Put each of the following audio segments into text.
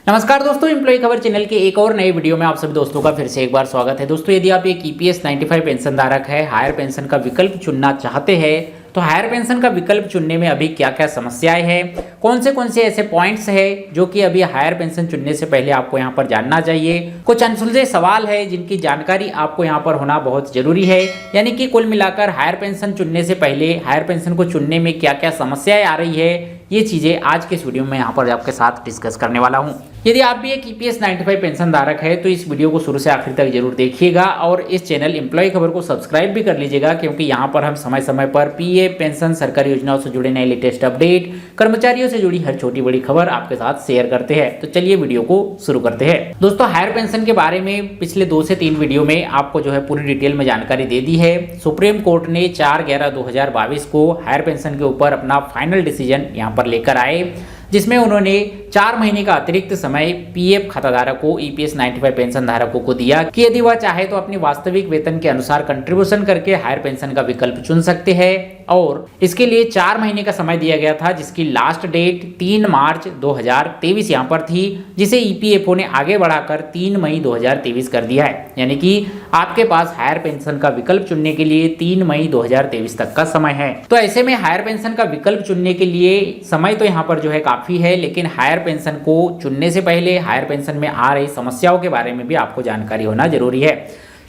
नमस्कार दोस्तों, एम्प्लॉय खबर चैनल के एक और नए वीडियो में आप सभी दोस्तों का फिर से एक बार स्वागत है। दोस्तों, यदि आप एक ईपीएस 95 पेंशन धारक है, हायर पेंशन का विकल्प चुनना चाहते हैं तो हायर पेंशन का विकल्प चुनने में अभी क्या क्या समस्याएं हैं, कौन से ऐसे पॉइंट्स हैं जो कि अभी हायर पेंशन चुनने से पहले आपको यहां पर जानना चाहिए। कुछ अनसुलझे सवाल है जिनकी जानकारी आपको यहां पर होना बहुत जरूरी है। यानी कि कुल मिलाकर हायर पेंशन चुनने से पहले हायर पेंशन को चुनने में क्या क्या समस्याएं आ रही है, ये चीजें आज के इस वीडियो में यहाँ पर आपके साथ डिस्कस करने वाला हूँ। यदि आप भी एक ईपीएस 95 पेंशन धारक है तो इस वीडियो को शुरू से आखिर तक जरूर देखिएगा और इस चैनल एम्प्लॉय खबर को सब्सक्राइब भी कर लीजिएगा, क्योंकि यहाँ पर हम समय समय पर पीएफ पेंशन सरकारी योजनाओं से जुड़े नए लेटेस्ट अपडेट, कर्मचारियों से जुड़ी हर छोटी बड़ी खबर आपके साथ शेयर करते हैं। तो चलिए वीडियो को शुरू करते हैं। दोस्तों, हायर पेंशन के बारे में पिछले 2 से 3 वीडियो में आपको जो है पूरी डिटेल में जानकारी दे दी है। सुप्रीम कोर्ट ने 4/11/2022 को हायर पेंशन के ऊपर अपना फाइनल डिसीजन यहाँ पर लेकर आए, जिसमें उन्होंने 4 महीने का अतिरिक्त समय पीएफ खाताधारकों ईपीएस 95 पेंशन धारकों को दिया कि यदि वह चाहे तो अपनी वास्तविक वेतन के अनुसार कंट्रीब्यूशन करके हायर पेंशन का विकल्प चुन सकते हैं। और इसके लिए 4 महीने का समय दिया गया था, जिसकी लास्ट डेट 3 मार्च 2023 यहाँ पर थी, जिसे ईपीएफओ ने आगे बढ़ाकर 3 मई 2023 कर दिया है। यानी कि आपके पास हायर पेंशन का विकल्प चुनने के लिए 3 मई 2023 तक का समय है। तो ऐसे में हायर पेंशन का विकल्प चुनने के लिए समय तो यहाँ पर जो है काफी है, लेकिन हायर पेंशन को चुनने से पहले हायर पेंशन में आ रही समस्याओं के बारे में भी आपको जानकारी होना जरूरी है।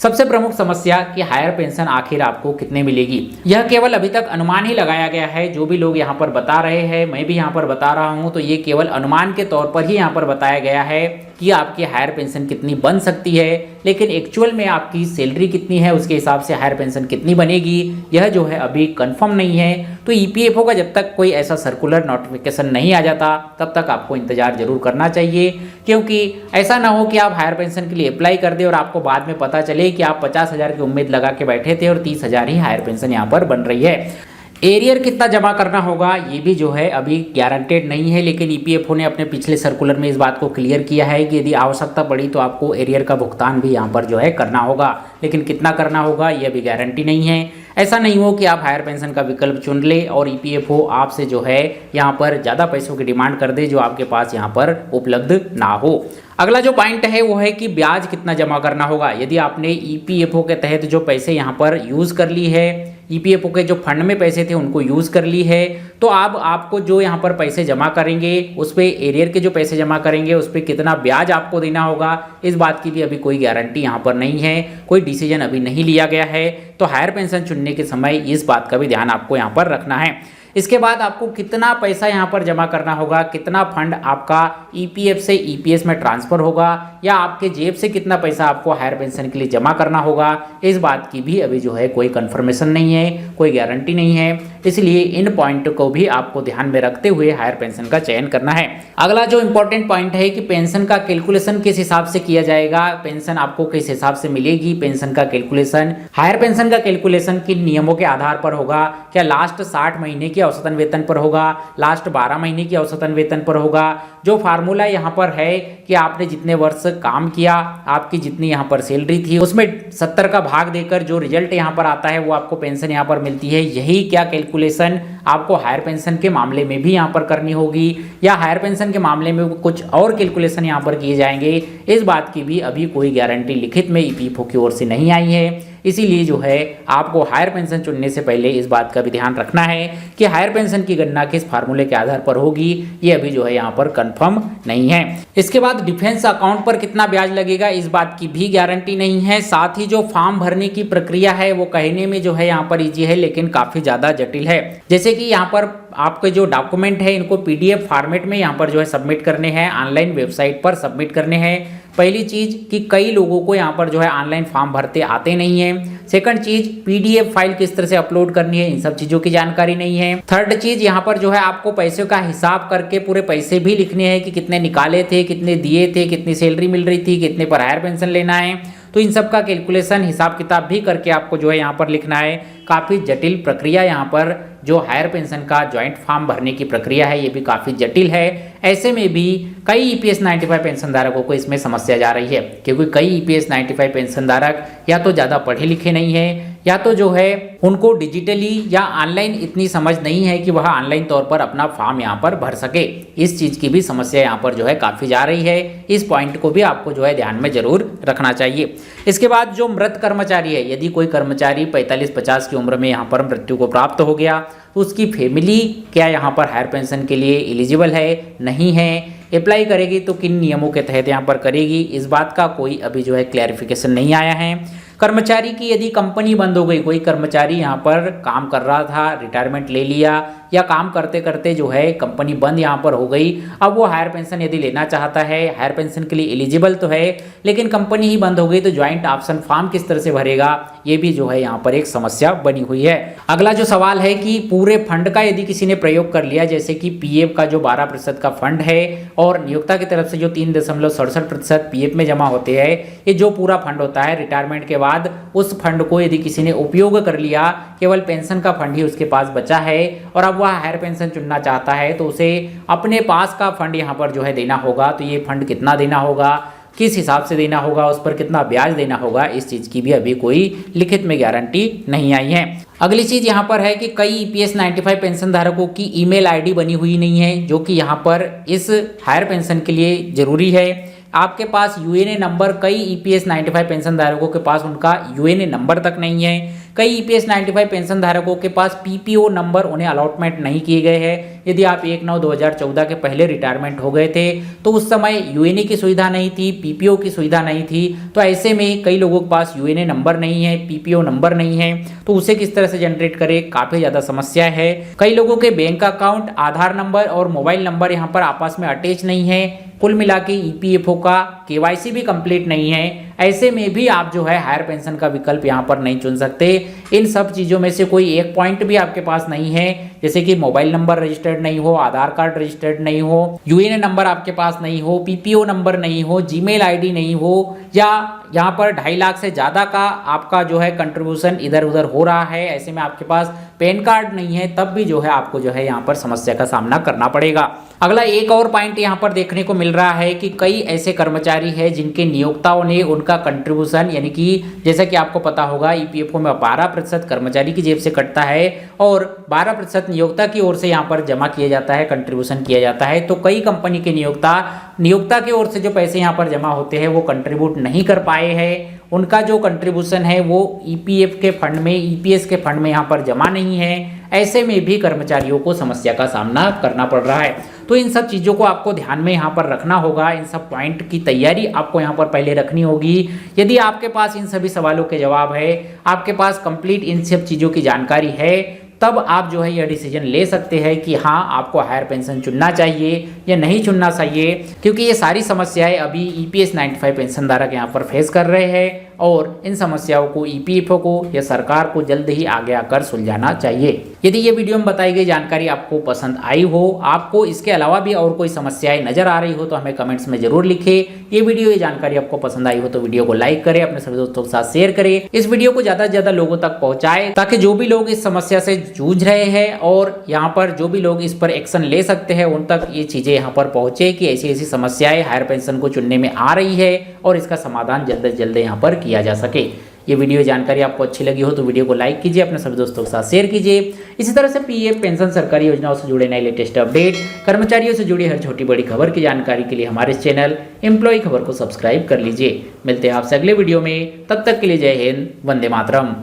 सबसे प्रमुख समस्या कि हायर पेंशन आखिर आपको कितने मिलेगी, यह केवल अभी तक अनुमान ही लगाया गया है। जो भी लोग यहाँ पर बता रहे हैं, मैं भी यहाँ पर बता रहा हूँ, तो ये केवल अनुमान के तौर पर ही यहाँ पर बताया गया है कि आपकी हायर पेंशन कितनी बन सकती है, लेकिन एक्चुअल में आपकी सैलरी कितनी है उसके हिसाब से हायर पेंशन कितनी बनेगी, यह जो है अभी कंफर्म नहीं है। तो ईपीएफओ का जब तक कोई ऐसा सर्कुलर नोटिफिकेशन नहीं आ जाता तब तक आपको इंतजार जरूर करना चाहिए, क्योंकि ऐसा ना हो कि आप हायर पेंशन के लिए अप्लाई कर दें और आपको बाद में पता चले कि आप 50,000 की उम्मीद लगा के बैठे थे और 30,000 ही हायर पेंशन यहाँ पर बन रही है। एरियर कितना जमा करना होगा ये भी जो है अभी गारंटेड नहीं है, लेकिन ईपीएफओ ने अपने पिछले सर्कुलर में इस बात को क्लियर किया है कि यदि आवश्यकता पड़ी तो आपको एरियर का भुगतान भी यहाँ पर जो है करना होगा, लेकिन कितना करना होगा ये भी गारंटी नहीं है। ऐसा नहीं हो कि आप हायर पेंशन का विकल्प चुन ले और ईपीएफओ आपसे जो है यहाँ पर ज़्यादा पैसों की डिमांड कर दे जो आपके पास यहाँ पर उपलब्ध ना हो। अगला जो पॉइंट है वो है कि ब्याज कितना जमा करना होगा। यदि आपने ईपीएफओ के तहत जो पैसे यहाँ पर यूज़ कर ली है, ईपीएफओ के जो फंड में पैसे थे उनको यूज़ कर ली है, तो अब आपको जो यहाँ पर पैसे जमा करेंगे उस पर एरियर के जो पैसे जमा करेंगे उस पर कितना ब्याज आपको देना होगा, इस बात की भी अभी कोई गारंटी यहाँ पर नहीं है, कोई डिसीजन अभी नहीं लिया गया है। तो हायर पेंशन चुनने के समय इस बात का भी ध्यान आपको यहाँ पर रखना है। इसके बाद आपको कितना पैसा यहाँ पर जमा करना होगा, कितना फंड आपका ईपीएफ से ईपीएस में ट्रांसफर होगा या आपके जेब से कितना पैसा आपको हायर पेंशन के लिए जमा करना होगा, इस बात की भी अभी जो है कोई कंफर्मेशन नहीं है, कोई गारंटी नहीं है। इसलिए इन पॉइंट को भी आपको ध्यान में रखते हुए हायर पेंशन का चयन करना है। अगला जो इंपॉर्टेंट पॉइंट है कि पेंशन का कैलकुलेशन किस हिसाब से किया जाएगा, पेंशन आपको किस हिसाब से मिलेगी। पेंशन का कैलकुलेशन, हायर पेंशन का कैलकुलेशन किन नियमों के आधार पर होगा, क्या लास्ट 60 महीने की औसतन वेतन पर होगा, लास्ट 12 महीने की औसतन वेतन पर होगा। जो फार्मूला यहाँ पर है कि आपने जितने वर्ष काम किया, आपकी जितनी यहाँ पर सैलरी थी उसमें 70 का भाग देकर जो रिजल्ट यहाँ पर आता है वो आपको पेंशन यहाँ पर मिलती है। यही क्या कैलकुलेशन आपको हायर पेंशन के मामले में भी यहाँ पर करनी होगी या हायर पेंशन के मामले में कुछ और कैलकुलेशन यहाँ पर किए जाएंगे, इस बात की भी अभी कोई गारंटी लिखित में ईपीएफओ की ओर से नहीं आई है। इसीलिए जो है आपको हायर पेंशन चुनने से पहले इस बात का भी ध्यान रखना है कि हायर पेंशन की गणना किस फार्मूले के आधार पर होगी, ये अभी जो है यहाँ पर कंफर्म नहीं है। इसके बाद डिफेंस अकाउंट पर कितना ब्याज लगेगा, इस बात की भी गारंटी नहीं है। साथ ही जो फॉर्म भरने की प्रक्रिया है वो कहने में जो है यहाँ पर ईजी है, लेकिन काफ़ी ज़्यादा जटिल है। जैसे कि यहाँ पर आपके जो डॉक्यूमेंट है इनको पीडीएफ फॉर्मेट में यहाँ पर जो है सबमिट करने हैं, ऑनलाइन वेबसाइट पर सबमिट करने हैं। पहली चीज़ कि कई लोगों को यहाँ पर जो है ऑनलाइन फॉर्म भरते आते नहीं हैं। सेकंड चीज़, पीडीएफ फाइल किस तरह से अपलोड करनी है, इन सब चीज़ों की जानकारी नहीं है। थर्ड चीज़, यहाँ पर जो है आपको पैसों का हिसाब करके पूरे पैसे भी लिखने हैं कि कितने निकाले थे, कितने दिए थे, कितनी सैलरी मिल रही थी, कितने पर हायर पेंशन लेना है, तो इन सब का कैलकुलेशन हिसाब किताब भी करके आपको जो है यहाँ पर लिखना है। काफ़ी जटिल प्रक्रिया यहाँ पर जो हायर पेंशन का ज्वाइंट फॉर्म भरने की प्रक्रिया है ये भी काफ़ी जटिल है। ऐसे में भी कई ईपीएस 95 पेंशन धारकों को इसमें समस्या जा रही है, क्योंकि कई ईपीएस 95 पेंशन धारक या तो ज़्यादा पढ़े लिखे नहीं है या तो जो है उनको डिजिटली या ऑनलाइन इतनी समझ नहीं है कि वह ऑनलाइन तौर पर अपना फॉर्म यहाँ पर भर सके। इस चीज़ की भी समस्या यहाँ पर जो है काफ़ी जा रही है। इस पॉइंट को भी आपको जो है ध्यान में जरूर रखना चाहिए। इसके बाद जो मृत कर्मचारी है, यदि कोई कर्मचारी 45-50 की उम्र में यहाँ पर मृत्यु को प्राप्त हो गया तो उसकी फैमिली क्या यहाँ पर हायर पेंशन के लिए एलिजिबल है, नहीं है, अप्लाई करेगी तो किन नियमों के तहत यहाँ पर करेगी, इस बात का कोई अभी जो है क्लैरिफिकेशन नहीं आया है। कर्मचारी की यदि कंपनी बंद हो गई, कोई कर्मचारी यहाँ पर काम कर रहा था, रिटायरमेंट ले लिया या काम करते करते जो है कंपनी बंद यहाँ पर हो गई, अब वो हायर पेंशन यदि लेना चाहता है, हायर पेंशन के लिए एलिजिबल तो है लेकिन कंपनी ही बंद हो गई, तो ज्वाइंट ऑप्शन फॉर्म किस तरह से भरेगा, ये भी जो है यहाँ पर एक समस्या बनी हुई है। अगला जो सवाल है कि पूरे फंड का यदि किसी ने प्रयोग कर लिया, जैसे कि पीएफ का जो 12% का फंड है और नियोक्ता की तरफ से जो 3.67% पीएफ में जमा होते हैं, ये जो पूरा फंड होता है रिटायरमेंट के बाद, उस फंड को यदि किसी ने उपयोग कर लिया, केवल पेंशन का फंड ही उसके पास बचा है और अब वह हायर पेंशन चुनना चाहता है, तो उसे अपने पास का फंड यहाँ पर जो है देना होगा। तो ये फंड कितना देना होगा, किस हिसाब से देना होगा, उस पर कितना ब्याज देना होगा, इस चीज़ की भी अभी कोई लिखित में गारंटी नहीं आई है। अगली चीज़ यहाँ पर है कि कई EPS 95 पेंशन धारकों की ईमेल आईडी बनी हुई नहीं है, जो कि यहाँ पर इस हायर पेंशन के लिए जरूरी है। आपके पास यूएनए नंबर, कई EPS 95 पेंशन धारकों के पास उनका यूएनए नंबर तक नहीं है। कई EPS 95 पेंशन धारकों के पास PPO नंबर उन्हें अलॉटमेंट नहीं किए गए हैं। यदि आप 1/9/2014 के पहले रिटायरमेंट हो गए थे तो उस समय यूएनए की सुविधा नहीं थी, PPO की सुविधा नहीं थी, तो ऐसे में कई लोगों के पास यूएनए नंबर नहीं है, PPO नंबर नहीं है, तो उसे किस तरह से जनरेट करे, काफ़ी ज़्यादा समस्या है। कई लोगों के बैंक अकाउंट, आधार नंबर और मोबाइल नंबर यहाँ पर आपस में अटैच नहीं है। कुल मिला के EPFO का KYC भी कंप्लीट नहीं है। ऐसे में भी आप जो है हायर पेंशन का विकल्प यहाँ पर नहीं चुन सकते। इन सब चीज़ों में से कोई एक पॉइंट भी आपके पास नहीं है, जैसे कि मोबाइल नंबर रजिस्टर्ड नहीं हो, आधार कार्ड रजिस्टर्ड नहीं हो, यूएनए नंबर आपके पास नहीं हो, PPO नंबर नहीं हो, जीमेल आईडी नहीं हो, या यहाँ पर 2.5 लाख से ज़्यादा का आपका जो है कंट्रीब्यूशन इधर उधर हो रहा है, ऐसे में आपके पास पैन कार्ड नहीं है, तब भी जो है आपको जो है यहाँ पर समस्या का सामना करना पड़ेगा। अगला एक और पॉइंट यहाँ पर देखने को मिल रहा है कि कई ऐसे कर्मचारी हैं जिनके नियोक्ताओं ने उनका कंट्रीब्यूशन, यानी कि जैसा कि आपको पता होगा EPFO में 12% कर्मचारी की जेब से कटता है और 12% नियोक्ता की ओर से यहाँ पर जमा किया जाता है, कंट्रीब्यूशन किया जाता है। तो कई कंपनी के नियोक्ता की ओर से जो पैसे यहाँ पर जमा होते हैं वो कंट्रीब्यूट नहीं कर पाए हैं। उनका जो कंट्रीब्यूशन है वो EPF के फंड में, EPS के फंड में यहाँ पर जमा नहीं है। ऐसे में भी कर्मचारियों को समस्या का सामना करना पड़ रहा है। तो इन सब चीज़ों को आपको ध्यान में यहाँ पर रखना होगा। इन सब पॉइंट की तैयारी आपको यहाँ पर पहले रखनी होगी। यदि आपके पास इन सभी सवालों के जवाब है, आपके पास कंप्लीट इन सब चीज़ों की जानकारी है, तब आप जो है यह डिसीजन ले सकते हैं कि हाँ आपको हायर पेंशन चुनना चाहिए या नहीं चुनना चाहिए, क्योंकि ये सारी समस्याएं अभी EPS 95 पेंशन धारक यहाँ पर फेस कर रहे हैं और इन समस्याओं को EPFO को या सरकार को जल्द ही आगे आकर सुलझाना चाहिए। यदि ये वीडियो में बताई गई जानकारी आपको पसंद आई हो, आपको इसके अलावा भी और कोई समस्याएं नजर आ रही हो, तो हमें कमेंट्स में जरूर लिखें। ये जानकारी आपको पसंद आई हो तो वीडियो को लाइक करें, अपने सभी दोस्तों के साथ शेयर करें, इस वीडियो को ज्यादा से ज्यादा लोगों तक पहुंचाएं, ताकि जो भी लोग इस समस्या से जूझ रहे हैं और यहाँ पर जो भी लोग इस पर एक्शन ले सकते हैं उन तक ये चीजें यहाँ पर पहुंचे कि ऐसी ऐसी समस्याएं हायर पेंशन को चुनने में आ रही है और इसका समाधान जल्द से जल्द यहाँ पर किया जा सके। ये वीडियो जानकारी आपको अच्छी लगी हो तो वीडियो को लाइक कीजिए, अपने सभी दोस्तों के साथ शेयर कीजिए। इसी तरह से PF पेंशन सरकारी योजनाओं से जुड़े नए लेटेस्ट अपडेट, कर्मचारियों से जुड़ी हर छोटी बड़ी खबर की जानकारी के लिए हमारे चैनल एम्प्लॉय खबर को सब्सक्राइब कर लीजिए। मिलते हैं आपसे अगले वीडियो में, तब तक के लिए जय हिंद, वंदे मातरम।